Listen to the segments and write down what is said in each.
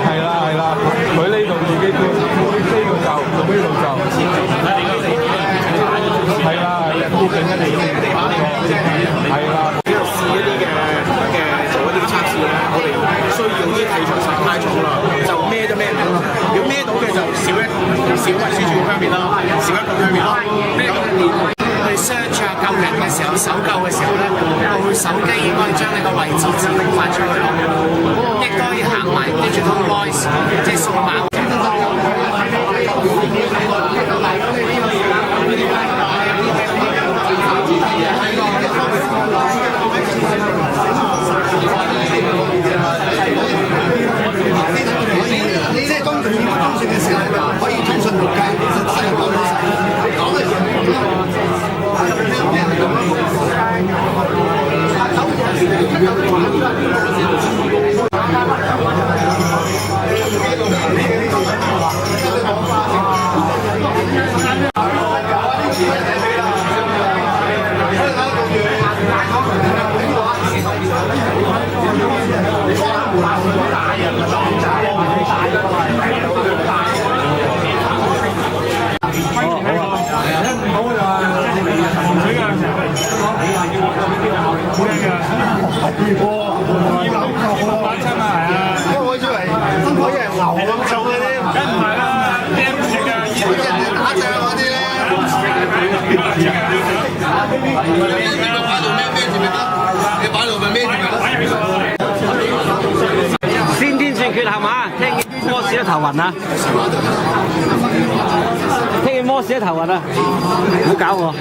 係啦，佢呢度自己叫呢度就做呢度就係啦，附近一地係啦。呢度試一啲嘅做一啲測試咧，我哋需要啲體重實太重啦，就孭都孭唔到。如果孭到嘅就少運輸處方面啦，少一個方面啦。孭到去 search 救人嘅時候，搜救嘅時候咧，部手機應該將你個位置指令發出去咯，應該要行埋 digital voice， 即係數碼。即係當佢要通訊嘅時候，可以通訊六界，其實真係講嘅先天性缺陷啊！聽見摩士都頭暈啊！聽見摩士都頭暈啊！唔好搞我！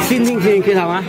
先天性缺陷啊！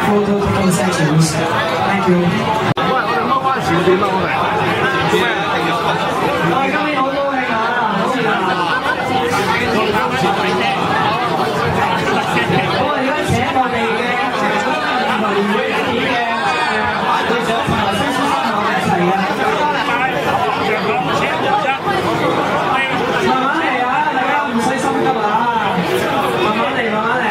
photo taking sessions. Thank you. 喂，我哋踎翻前邊啦，我哋做咩？我哋今年好高興啊！好似我而家請我哋嘅聯會一啲嘅隊長同埋新生同我一齊嘅。慢慢嚟啊！大家唔使心急啊！慢慢嚟，慢慢嚟。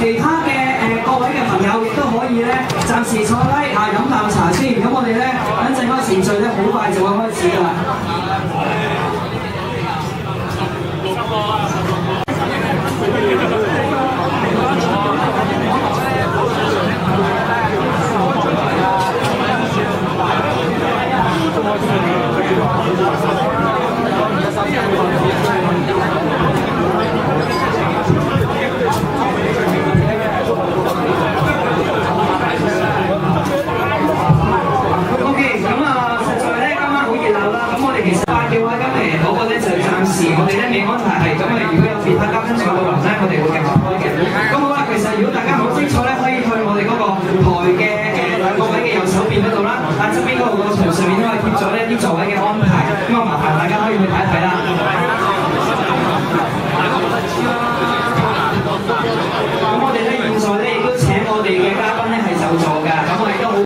其他嘅各位嘅朋友亦都可以咧，暫時坐低飲啖茶先。咁我哋咧等陣個程序咧，好快就會開始㗎啦。我哋咧未安排係咁啊！如果有其他嘉賓上到嚟咧，我哋會繼續開嘅。咁好啦，其實如果大家好清楚咧，可以去我哋嗰個台嘅各位嘅右手邊嗰度啦，側邊嗰個牆上面都係貼咗呢啲座位嘅安排。咁啊，麻煩大家可以去睇一睇啦。咁我哋咧現在咧亦都請我哋嘅嘉賓咧係就座㗎。咁我哋都好。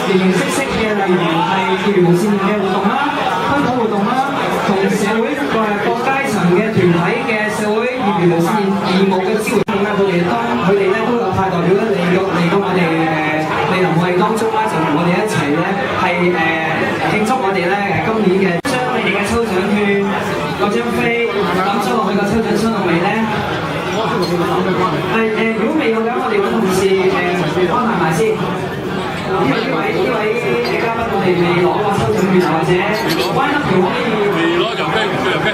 形形色色嘅，例如係業餘無線嘅活動啦、香港活動啦，同社會各階層嘅團體嘅社會業餘無線義務嘅支援啦，佢哋咧都有派代表咧嚟到我哋嚟臨我哋當中啦，就同我哋一齊咧係慶祝我哋咧今年嘅將你哋嘅抽獎券嗰張飛抌咗落去個抽獎箱度未咧？如果未有嘅，我哋嘅同事安排埋先。呢位嘉賓，我哋未攞過抽獎券或者彎一條可以未攞就飛，就飛。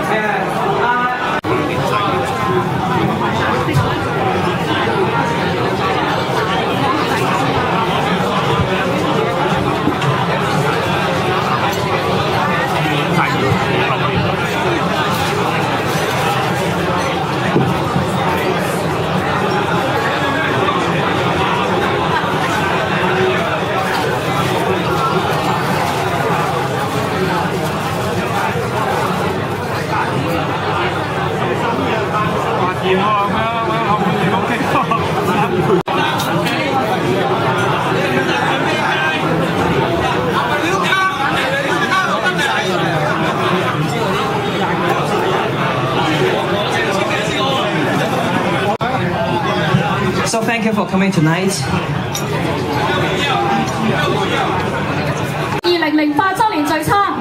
So thank you for coming tonight. 2008周年聚餐。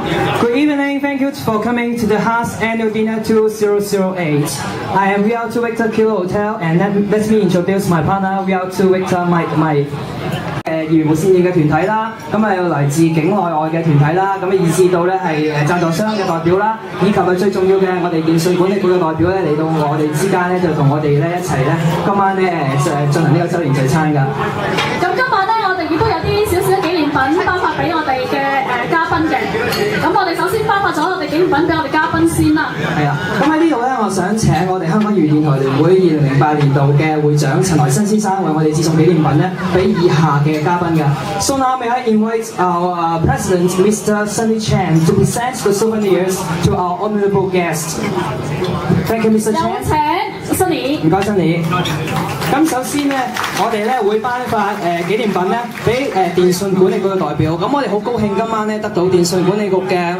Good evening, thank you for coming to the Haas Annual Dinner 2008. I am VR2 Victor Kilo Hotel and let me introduce my partner VR2 Victor Mike. 業務先演嘅團體啦，咁啊有嚟自境內外嘅團體啦，咁啊以至到咧係贊助商嘅代表啦，以及係最重要嘅我哋電訊管理局嘅代表咧嚟到我哋之間咧就同我哋咧一齊咧今晚咧進行呢個週年聚餐㗎。咁今晚咧，我哋亦都有啲少少嘅紀念品頒發俾我哋嘅嘉賓嘅。咁我哋首先頒發咗我哋紀念品俾我哋嘉賓先啦。係啊，咁喺呢度咧，我想請我哋香港粵語電台聯會2008年度嘅會長陳來新先生為我哋致送紀念品咧，俾以下嘅嘉賓㗎。So now may I invite our President Mr. Sunny Chan to present the souvenirs to our honourable guest. Thank you, Mr. 有 Chan. 請 Sunny。唔該，Sunny。咁首先咧，我哋咧會頒發紀念品咧俾電訊管理局嘅代表。咁我哋好高興今晚咧得到電訊管理局嘅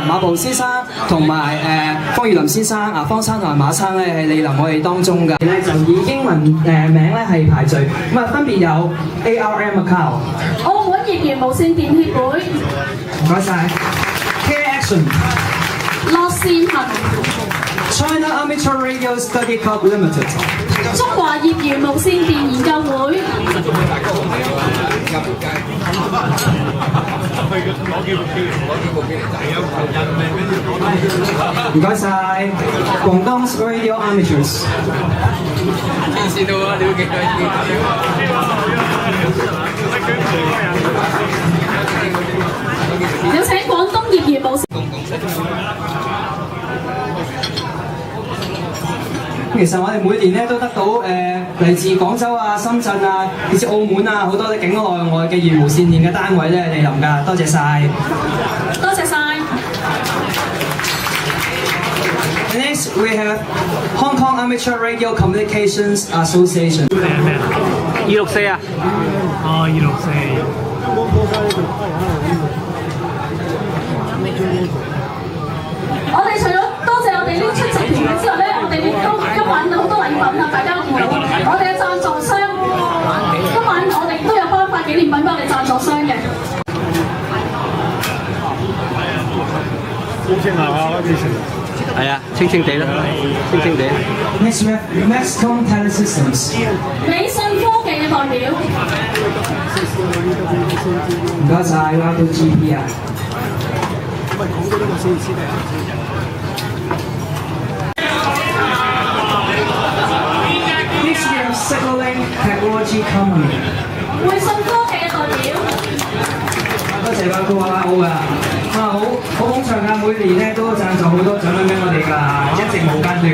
馬步先生同埋方裕林先生方生同埋馬生咧係蒞臨我哋當中嘅。咧就以英文名咧係排序，咁啊分別有 ARM Macau、澳門業餘無線電協會、唔該晒 K-Action、樂善行、China Amateur Radio Study Club Limited、中華業餘無線電研究會、唔該晒廣東 Radio Amateurs。有請廣東業餘無線。其實我哋每年咧都得到嚟自廣州啊、深圳啊、以至澳門啊好多啲境內外嘅業務線電嘅單位咧蒞臨㗎，多謝晒。多謝晒。Next we have Hong Kong Amateur Radio Communications Association。264啊！哦，264。我哋除咗多謝我哋呢出席團隊之外咧，我哋亦都今晚好多禮品啊！大家見到我哋嘅贊助商，今晚我哋都有頒發紀念品俾我哋贊助商嘅。好清啊！呢次係啊，清清地啦，清清地。Next we have Maxcom Telesystems。美信科技嘅代表。唔該晒 ，Y2GP 啊。Next we have Signalling Technology Company。匯信科技嘅代表。多謝佢話好㗎，好捧場㗎，每年咧都贊助好多獎品俾我哋㗎，一直冇間斷。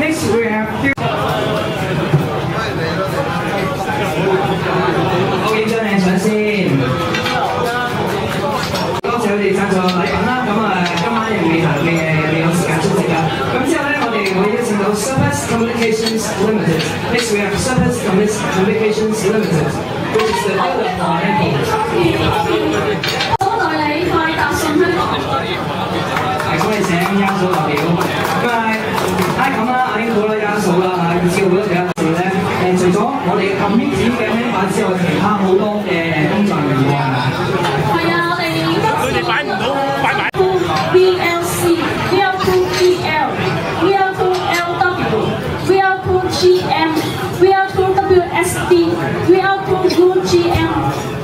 Next we have 好影張靚相先，多謝佢哋贊助禮品啦。咁今晚人未有時間出席㗎。咁之後咧，我哋會邀請到 Surface Communications Limited。Next we have Surface Communications Limited。Which is the other part. 代理快達信香港。係咁，你請優數代表。咁咁啦，已經好啦，優數啦嚇，知道好多其他事咧。除咗我哋 committee 嘅 member 之外，其他好多嘅工作人員係啊，我哋佢哋擺唔到，擺埋。VLC、VL2EL、VL2LW、VL2GM、VL2WSD、VL2UGM、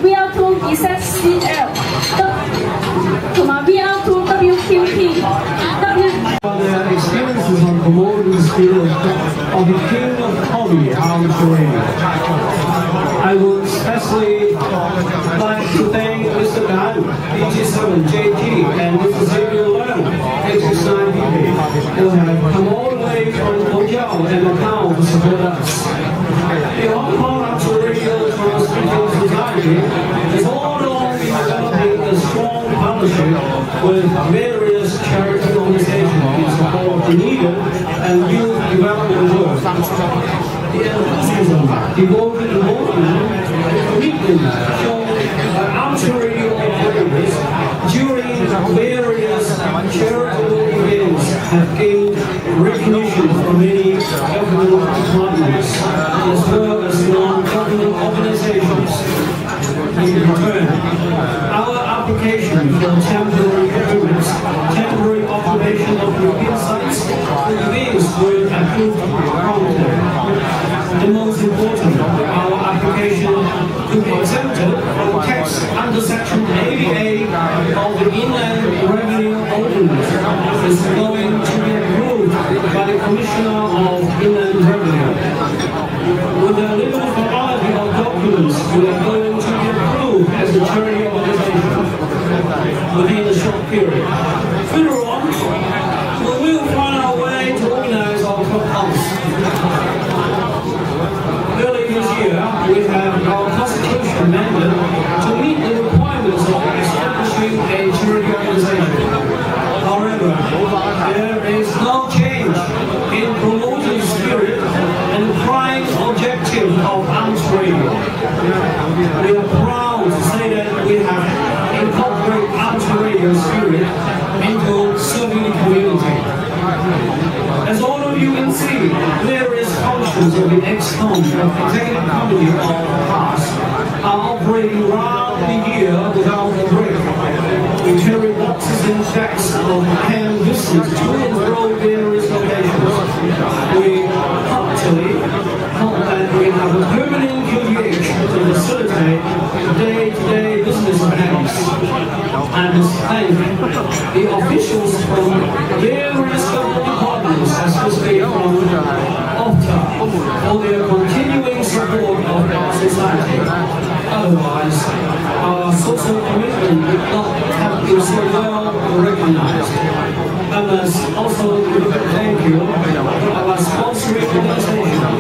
VL2ZCL 同埋 VL2WQP。Their experiences on promoting the field of the king of hobby amateur radio. I would especially like to thank Mr. Dan, DG7JT, and Mr. Xavier Leung, X69PP, who have come all the way from Hangzhou and Macau to support us. The Hong Kong Amateur Radio Transmitting Society is all along developing a strong partnership with various charity organizations in support of the needed and youth development work. The enthusiasm, devotion, and commitment shown by amateur radio operators during various charitable events have gained recognition from many government departments as well as non-government organizations. In European sites, these will improve promptly. The most important, our application to be exempted from tax under Section 88 of the Inland Revenue Ordinance is going to be approved by the Commissioner of Inland Revenue. With the limited formality of documents, we are going to be approved as a charity organization within a short period. Further on, we will find our way to organize our clubhouse. Early this year, we have our constitution amended to meet the requirements of establishing a charity organization. However, there is no change in promoting the spirit and prime objective of arms radio. We are proud to say that we have incorporated arms radio spirit into serving the community. As all of you can see, various functions of the ex-com of the executive committee of the past are operating round the year without a break. We carry boxes and stacks of hand business to and fro various locations. We heartily hope that we have a permanent QDH to facilitate day-to-day business affairs. And thank the officials from various government departments, especially from OFTA, for their continuing support of our society. Otherwise, our social commitment would not have been so well recognized. I must also thank you, our sponsoring organization,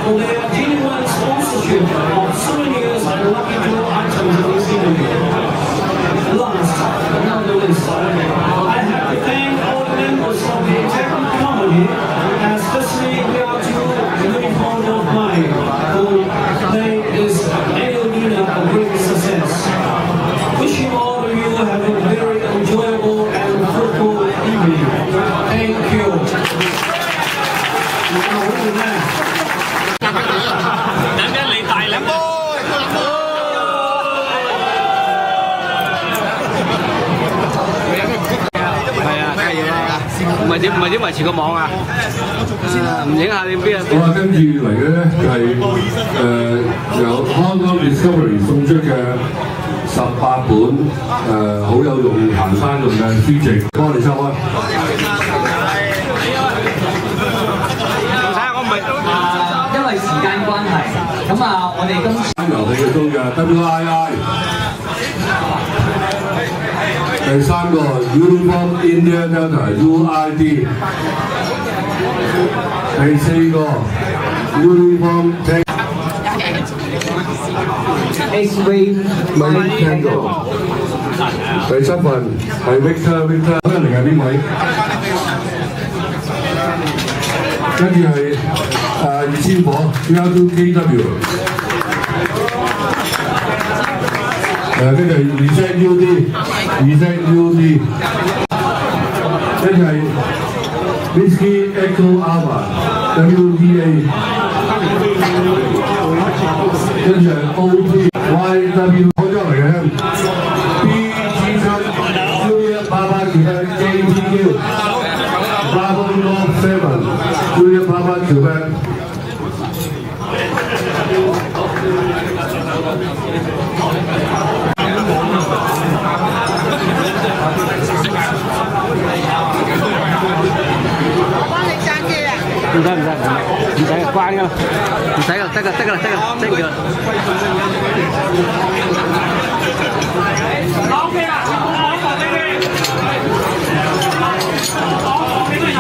for their genuine sponsorship of souvenirs and lucky draw items in this evening. Last but not the least, I have to thank all the members of the executive committee, especially we are two uniform of mine, who made this annual dinner a great success. Wishing all of you have a very enjoyable and fruitful evening. Thank you. Now, with that, 等緊你大兩波。係啊，梗係要啦，唔係點維持個網啊？唔影下你邊啊？好啦，跟住嚟嘅咧就係由 Hong Kong Discovery 送出嘅18本好有用行山用嘅書籍，幫我哋收開。睇下我唔係因為時間關係，咁啊，我哋今次遊戲嘅中嘅 WII。第三個 Uniform India Delta UID， 第四個 Uniform X-Ray Mike Tango， 第七份係 Victor， 嗰人嚟係邊位？跟住係熱千火 L2KW。跟住係 ZUD，跟住係 Whisky Echo Alpha WDA， 跟住係 OPYW 廣州嚟嘅 BG7 Juliet 88條嘅 JPQ Bravo North 7 Juliet 88條嘅。唔使關㗎啦，唔使㗎，得㗎啦，thank you。OK 啦，我放呢邊，我放呢度打。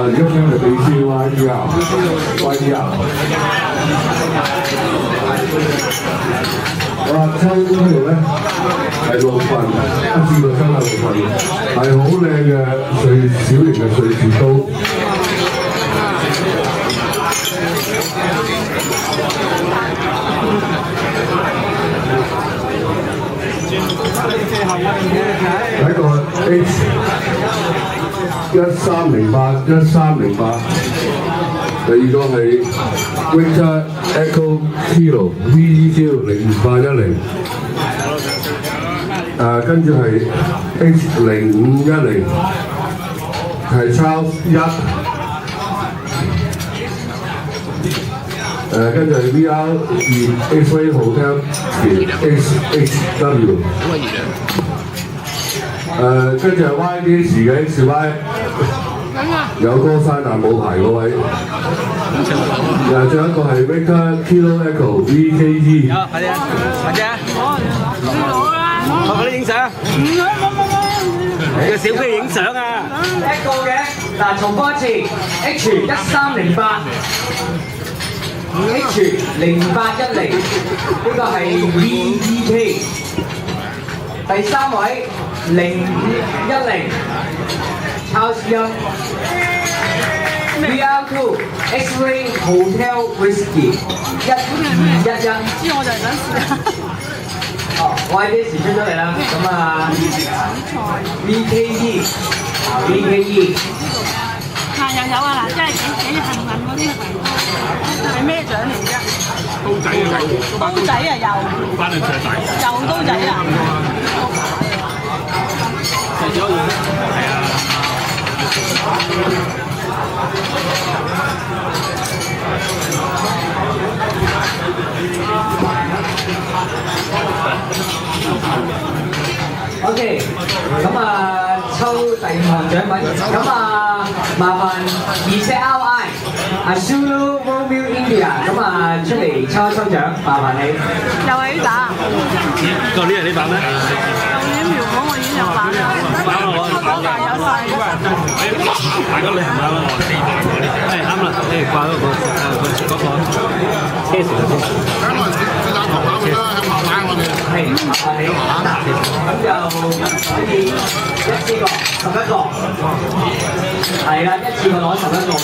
而家聽就俾先 YDR。哇！抽呢度咧係6份，一次過抽係6份，係好靚嘅小型嘅瑞士刀。第一個 H1308，第二個係 Victor Echo Kilo VEQ 0810，跟住係 H0510，係 Charles 1。跟住係 VR2 X-Ray Hotel SHW， 跟住係 YDS 嘅 XY， 有歌山但冇牌嗰位，最後一個係 Victor Kilo Echo VKE。快啲啊！快啲啊！我俾你影相。個小飛影相啊！一個嘅嗱，重複一次 H1308。H0810呢個係 VEK， 第三位0510 Charles Young VR2 X-Ray Hotel Whisky 1211。知我就係想試下。哦，我喺啲時出咗嚟啦，咁啊 VKE 啊 VKE。又有啊嗱，真係幾幸運嗰啲，係咩獎嚟啫？刀仔啊，刀仔啊，又翻嚟長大，又刀仔啊！係啊。OK， 咁啊，抽第5項獎品，咁啊，麻煩2ZRI Zulu Romeo India， 咁啊出嚟抽一抽獎，麻煩你。又係呢把？舊年係呢把咩？舊年苗廣我已經有把啦，我大有細。大哥你係咪啱啊？係啱啦，你掛嗰個車船嘅車。係，麻煩你。咁就可以一次過11個，係啦，一次過攞11個嘅。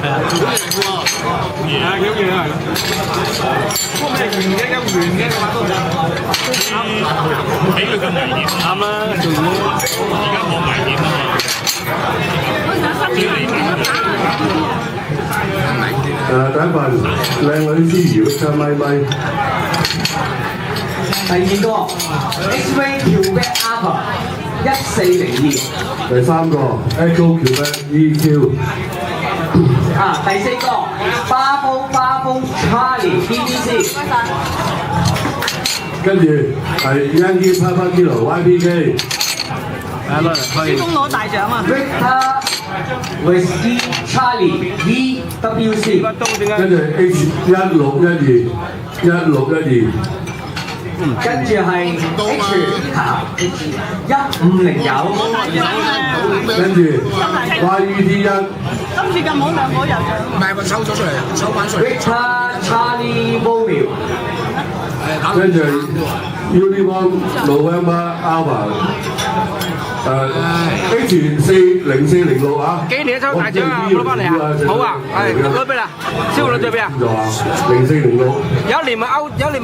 係啊，幾好嘢啊！即係圓嘅，有圓嘅話都比佢更危險。啱啦，做嘢而家冇危險啊嘛。第一份靚女之餘唱咪咪。第二個 X-Ray Quebec Alpha 1402。第三個 Echo Quebec EQ。第四個巴風 Charlie BBC。跟住係 Yankee Papa Kilo YPK。師公攞大獎啊 ！Victor Whiskey Charlie VWC。跟住 H1612。跟住係 H1509。跟住 YUT1。今次咁好兩個有獎。唔係我抽咗出嚟，抽翻出嚟。Victor Charlie Romeo。跟住 Uniform November Alpha。H40406啊！幾年一抽大獎啊？攞翻嚟啊！好啊，係攞俾啦。燒攞最邊啊？0406。有一年咪歐洲2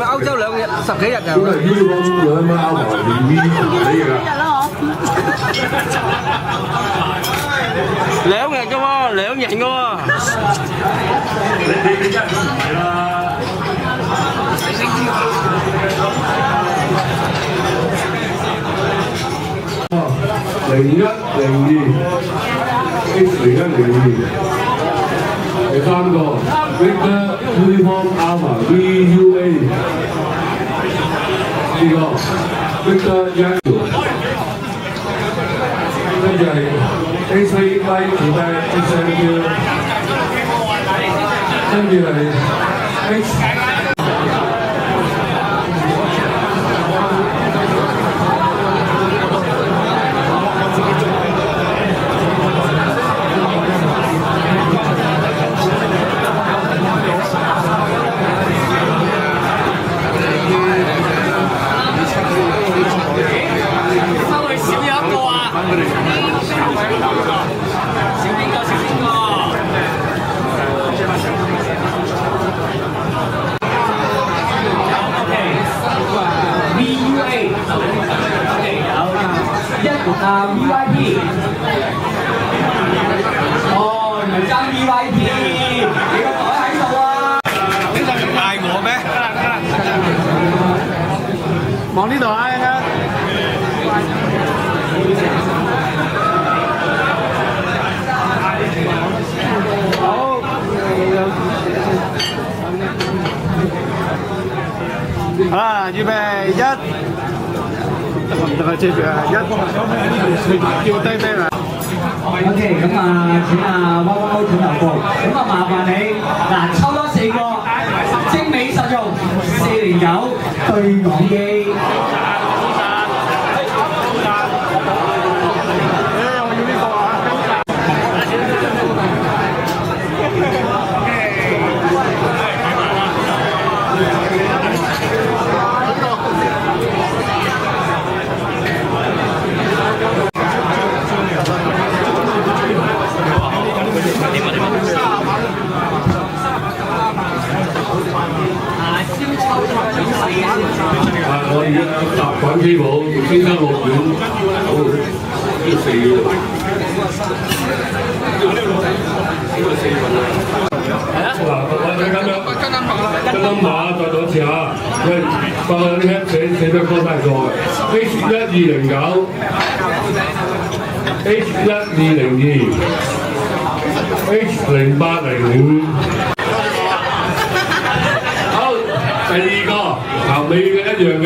日10幾日㗎。呢個係 Uniform November Alpha 2V 幾日啊？2日㗎喎，2人㗎喎。你1唔係啦。0102 H0102。第三個 Victor Uniform Alpha VUA。呢個 Victor Yankee。跟住係 H3Y 其他 HMQ。跟住係 H。VIP。哦，原來爭 VIP， 你個袋喺度啊！嗌我咩？望呢度啊！好啦，預備一，唔得接住啊！一，叫低咩啊 ？OK， 咁啊，請啊汪汪轉頭過，咁啊麻煩你嗱抽多4個精美實用409對講機。我而家搭滾機鋪，先生樂園，好，呢4個，我哋咁樣，跟 number 再講一次嚇，喂，發覺有啲 app 寫得歌太錯嘅 ，H1209 H1202 H0805。第2個頭尾嘅一樣嘅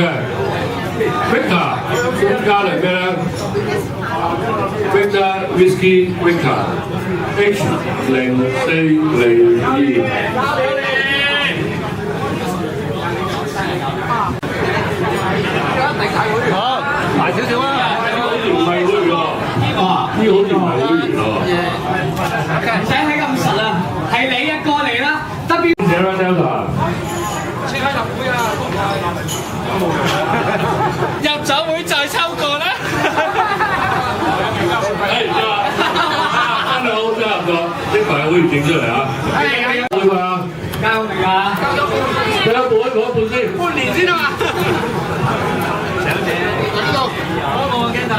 Victor 咁加嚟咩咧 ？Victor Whisky Victor H0402。好，大少少啊！唔係會員喎，呢個好似唔係會員喎。唔使睇咁實啊，係你一個嚟啦 ，W。入酒會再抽過啦！真係好真係唔錯，啲朋友可以整出嚟啊！會唔會啊？交明啊！俾一半先，半年先啊嘛！小姐，嗰個鏡頭，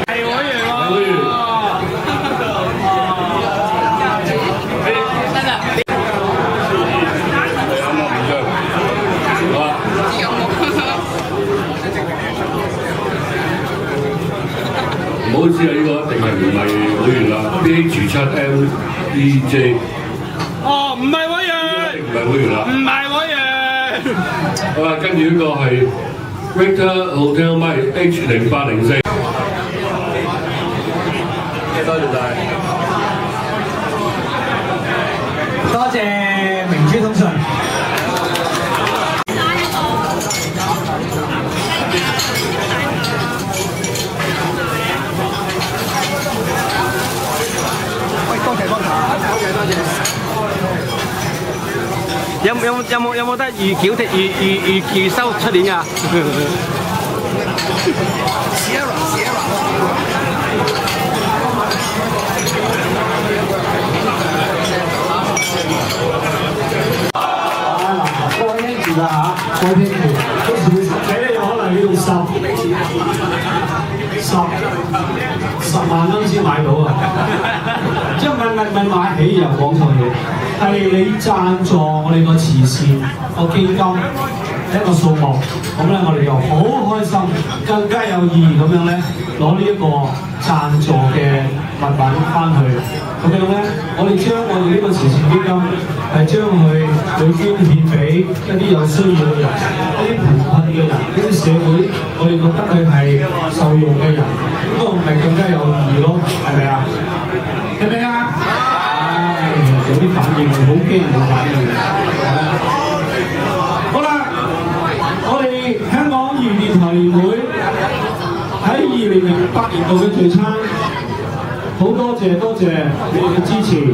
係會員喎！會員。唔好意思啊，呢個一定係唔係會員啦 ？BH7MEJ。哦，唔係會員。唔係會員啦。唔係會員。好啦，跟住呢個係 Victor Hotel Mike H0804。多謝晒。多謝明珠通訊。有冇得預收出年㗎？開聽住啦嚇，開聽住，到時睇你可能要用10萬蚊先買到啊！即係咪買起又講錯嘢，係你贊助我哋個慈善個基金一個數目，咁咧我哋又好開心，更加有意義咁樣咧攞呢一個贊助嘅物品翻去，咁樣咧我哋將我哋呢個慈善基金係將佢捐獻俾一啲有需要嘅人，一啲貧困嘅人，一啲社會我哋覺得佢係受用嘅人，咁個咪更加有意義咯，係咪啊？係咪啊？有啲反應好驚冇反應。好啦，我哋香港漁電台聯會喺2008年度嘅聚餐，好多謝你哋嘅支持。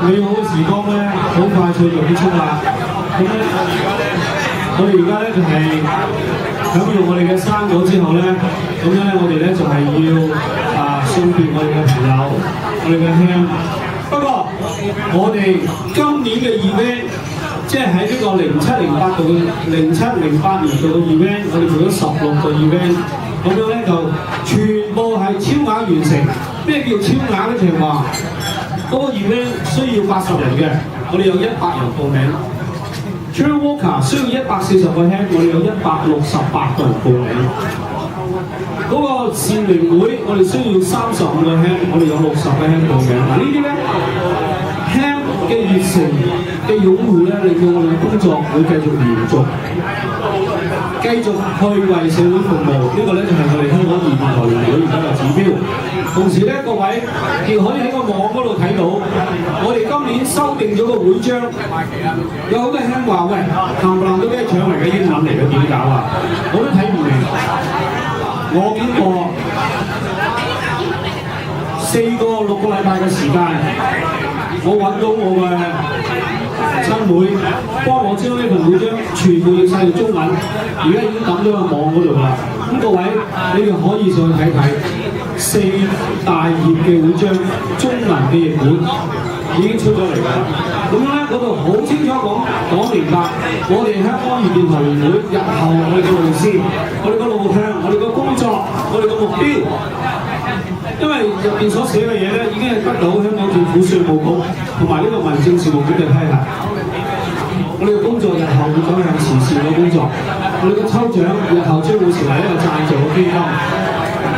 美好嘅時光咧，好快脆就結束啦。咁咧，我哋而家咧就係享用我哋嘅生果之後咧，咁樣咧我哋咧就係要送別我哋嘅朋友，我哋嘅兄。不過我哋今年嘅event 即係喺呢個07、08年度嘅 event， 我哋做咗16個 event， 咁樣咧就全部係超額完成。咩叫超額咧？就係話嗰個 event 需要80人嘅，我哋有100人報名。Trail Walker 需要140個 hand， 我哋有168個人報名。嗰個善靈會我哋需要35個 hand， 我哋有60個 hand 報名。嗱呢啲咧 hand 嘅熱誠嘅擁護咧，令到我哋嘅工作會繼續延續，繼續去為社會服務。呢個咧就係我哋香港義電台聯會而家嘅指標。同時咧，各位亦可以喺個網嗰度睇到，我哋今年修訂咗個會章，有好多人話喂，冚唪唥都咩搶嚟嘅英文嚟嘅，點搞啊？我都睇唔明。我經過4個6個禮拜嘅時間，我揾到我嘅親妹幫我將呢份會章全部譯晒做中文，而家已經抌咗個網嗰度啦。咁各位，你哋可以上去睇睇4大頁嘅會章，中文嘅譯本已經出咗嚟㗎啦。咁樣咧，嗰度好清楚講明白，我哋香港義電台聯會日後我哋嘅路線、我哋嘅路向、我哋嘅工作、我哋嘅目標。因為入邊所寫嘅嘢咧，已經係得到香港政府稅務局同埋呢個民政事務局嘅批核。我哋嘅工作日後會走向慈善嘅工作，我哋嘅抽獎日後將會成為一個贊助嘅基金。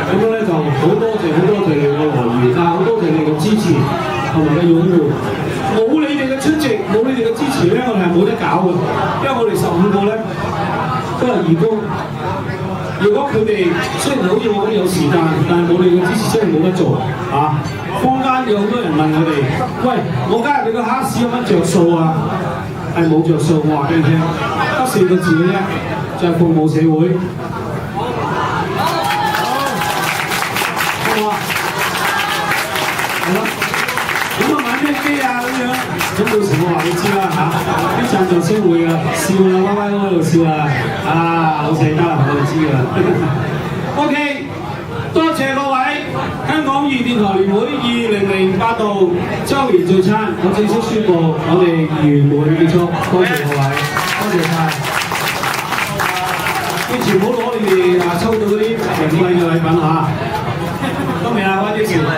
咁樣咧就好多謝你嘅來源，但係好多謝你嘅支持同埋嘅擁護。冇你哋嘅出席，冇你哋嘅支持咧，我哋係冇得搞嘅。因為我哋15個咧都係義工。如果佢哋雖然好似我咁有時間，但係冇你嘅支持，真係冇得做啊！坊間有好多人問我哋：喂，我加入你個黑市有乜着數啊？係冇着數，我話俾你聽，得4個字嘅啫，就係服務社會。好啊，係咯。咁啊買咩機啊咁樣？咁到時我話你知啦嚇，啲贊助商會啊，笑啦，歪歪喺度笑啊，老細得啦，我哋知㗎啦。OK， 多謝各位，香港義電台聯會2008度週年聚餐，我正式宣布我哋圓滿結束，多謝各位，多謝晒。記住唔好攞你哋抽到嗰啲名貴嘅禮品嚇，都未啊，關啲事。